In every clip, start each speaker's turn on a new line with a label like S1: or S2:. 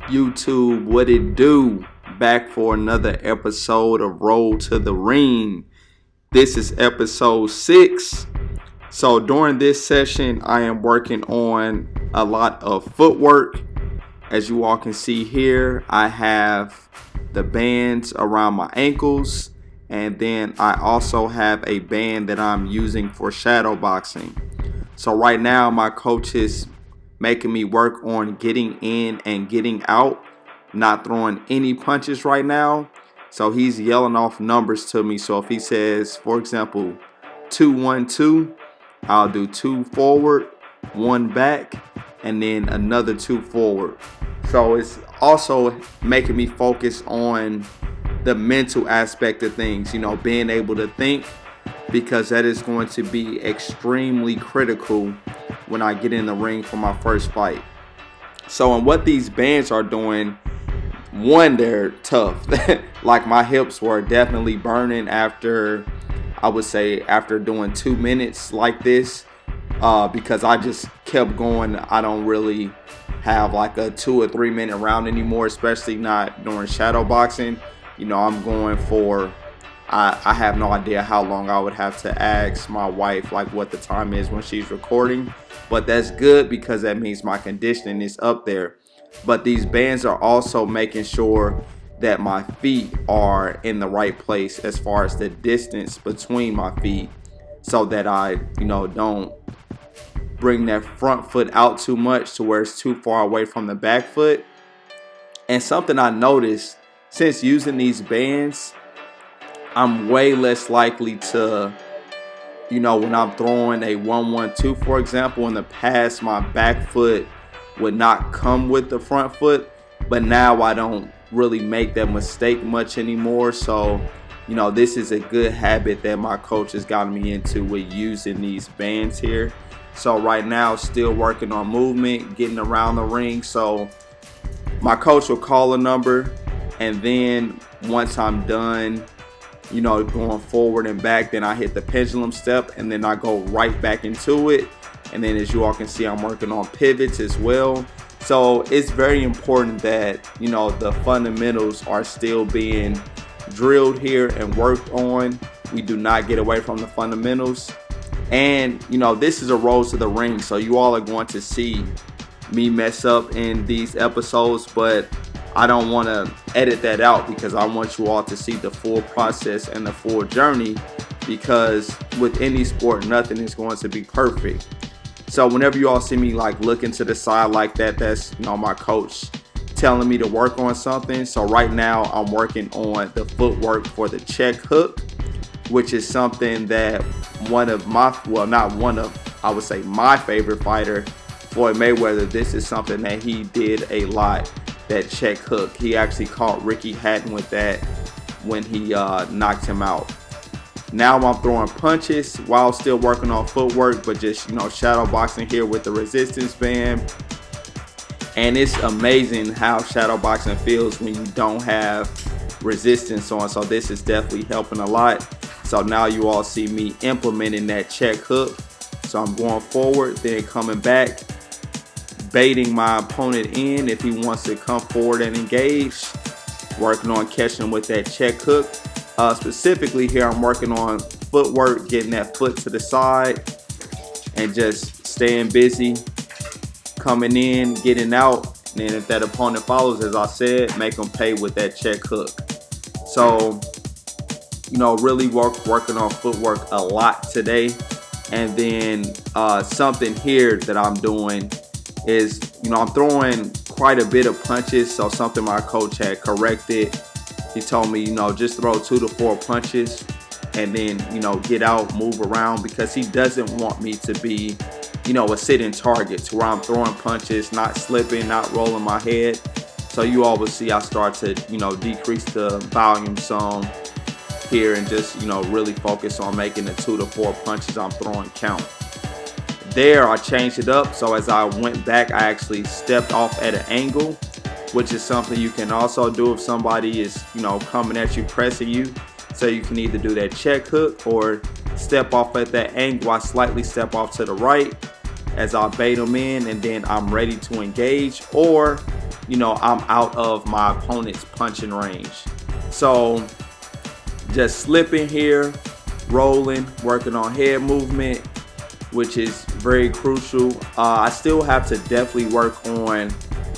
S1: YouTube, what it do? Back for another episode of Roll to the Ring. This is episode 6. So during this session, I am working on a lot of footwork. As you all can see here, I have the bands around my ankles, and then I also have a band that I'm using for shadow boxing. So right now, my coach is making me work on getting in and getting out, not throwing any punches right now. So he's yelling off numbers to me. So if he says, for example, 2-1-2, I'll do 2 forward, 1 back, and then another 2 forward. So it's also making me focus on the mental aspect of things, being able to think, because that is going to be extremely critical when I get in the ring for my first fight. So, and what these bands are doing, one, they're tough. Like my hips were definitely burning after doing 2 minutes like this, because I just kept going. I don't really have like a 2 or 3 minute round anymore, especially not during shadow boxing. I'm going for, I have no idea how long. I would have to ask my wife like what the time is when she's recording, but that's good because that means my conditioning is up there. But these bands are also making sure that my feet are in the right place as far as the distance between my feet, so that I don't bring that front foot out too much to where it's too far away from the back foot. And something I noticed since using these bands, I'm way less likely to, when I'm throwing a 1-1-2, for example, in the past, my back foot would not come with the front foot, but now I don't really make that mistake much anymore. So, this is a good habit that my coach has gotten me into with using these bands here. So right now, still working on movement, getting around the ring. So my coach will call a number, and then once I'm done, going forward and back, then I hit the pendulum step, and then I go right back into it. And then as you all can see, I'm working on pivots as well. So it's very important that, the fundamentals are still being drilled here and worked on. We do not get away from the fundamentals. And, this is a road to the ring. So you all are going to see me mess up in these episodes, but I don't want to edit that out because I want you all to see the full process and the full journey, because with any sport, nothing is going to be perfect. So whenever you all see me like looking to the side like that, that's my coach telling me to work on something. So right now I'm working on the footwork for the check hook, which is something that my favorite fighter, Floyd Mayweather, this is something that he did a lot, that check hook. He actually caught Ricky Hatton with that when he knocked him out. Now I'm throwing punches while still working on footwork, but just shadow boxing here with the resistance band. And it's amazing how shadow boxing feels when you don't have resistance on. So this is definitely helping a lot. So now you all see me implementing that check hook. So I'm going forward, then coming back, baiting my opponent in if he wants to come forward and engage, working on catching him with that check hook. Specifically here, I'm working on footwork, getting that foot to the side and just staying busy, coming in, getting out. And then if that opponent follows, as I said, make them pay with that check hook. So, really working on footwork a lot today. And then something here that I'm doing is, I'm throwing quite a bit of punches. So something my coach had corrected. He told me, just throw 2 to 4 punches and then, get out, move around, because he doesn't want me to be, a sitting target to where I'm throwing punches, not slipping, not rolling my head. So you all will see I start to, decrease the volume some here and just, really focus on making the 2 to 4 punches I'm throwing count. There, I changed it up. So as I went back, I actually stepped off at an angle, which is something you can also do if somebody is, coming at you, pressing you. So you can either do that check hook or step off at that angle. I slightly step off to the right as I bait them in, and then I'm ready to engage. Or I'm out of my opponent's punching range. So just slipping here, rolling, working on head movement, which is very crucial. I still have to definitely work on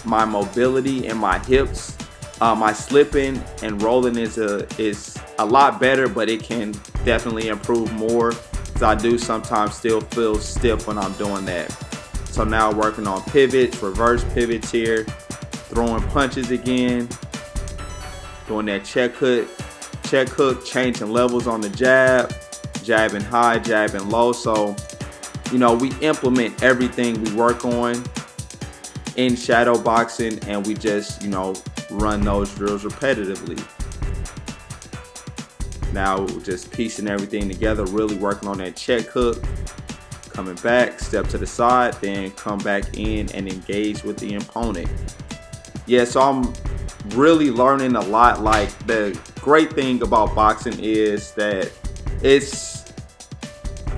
S1: my mobility and my hips. My slipping and rolling is a lot better, but it can definitely improve more, because I do sometimes still feel stiff when I'm doing that. So now working on pivots, reverse pivots here, throwing punches again, doing that check hook, changing levels on the jab, jabbing high, jabbing low. So we implement everything we work on in shadow boxing, and we just run those drills repetitively. Now just piecing everything together, really working on that check hook, coming back, step to the side, then come back in and engage with the opponent. Yeah, so I'm really learning a lot. Like, the great thing about boxing is that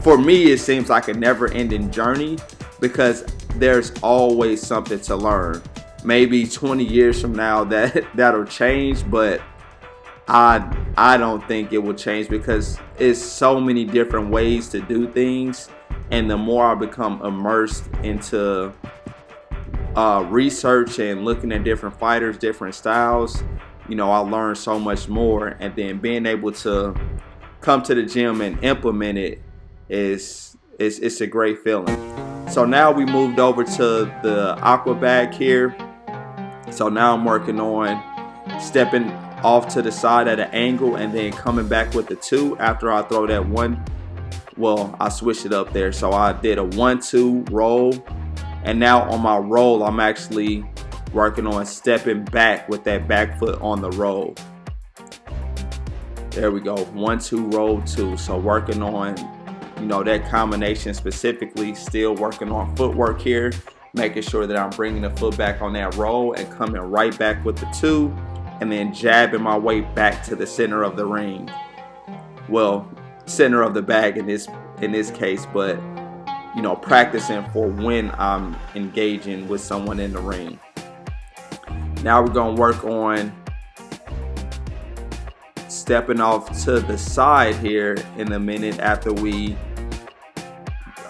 S1: for me, it seems like a never-ending journey, because there's always something to learn. Maybe 20 years from now that'll change, but I don't think it will change, because it's so many different ways to do things. And the more I become immersed into research and looking at different fighters, different styles, I learn so much more. And then being able to come to the gym and implement it it's a great feeling. So now we moved over to the Aqua Bag here. So now I'm working on stepping off to the side at an angle and then coming back with the 2 after I throw that 1. Well, I switched it up there. So I did a 1-2 roll, and now on my roll I'm actually working on stepping back with that back foot on the roll. There we go, 1-2 roll 2. So working on that combination specifically, still working on footwork here, making sure that I'm bringing the foot back on that roll and coming right back with the 2, and then jabbing my way back to the center of the ring. Well, center of the bag in this case, but practicing for when I'm engaging with someone in the ring. Now we're gonna work on stepping off to the side here in a minute after we've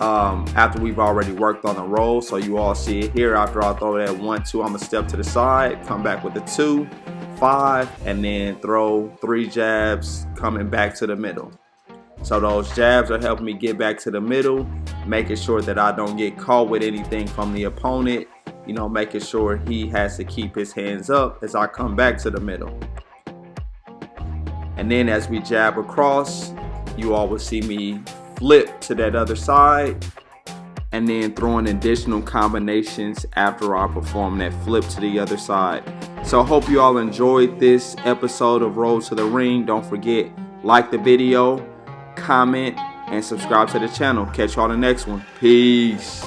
S1: already worked on the roll. So you all see it here. After I throw that 1-2, I'm gonna step to the side, come back with the 2, 5, and then throw 3 jabs coming back to the middle. So those jabs are helping me get back to the middle, making sure that I don't get caught with anything from the opponent, making sure he has to keep his hands up as I come back to the middle. And then as we jab across, you all will see me flip to that other side, and then throwing additional combinations after I perform that flip to the other side. So I hope you all enjoyed this episode of Road to the Ring. Don't forget, like the video, comment, and subscribe to the channel. Catch you all in the next one. Peace.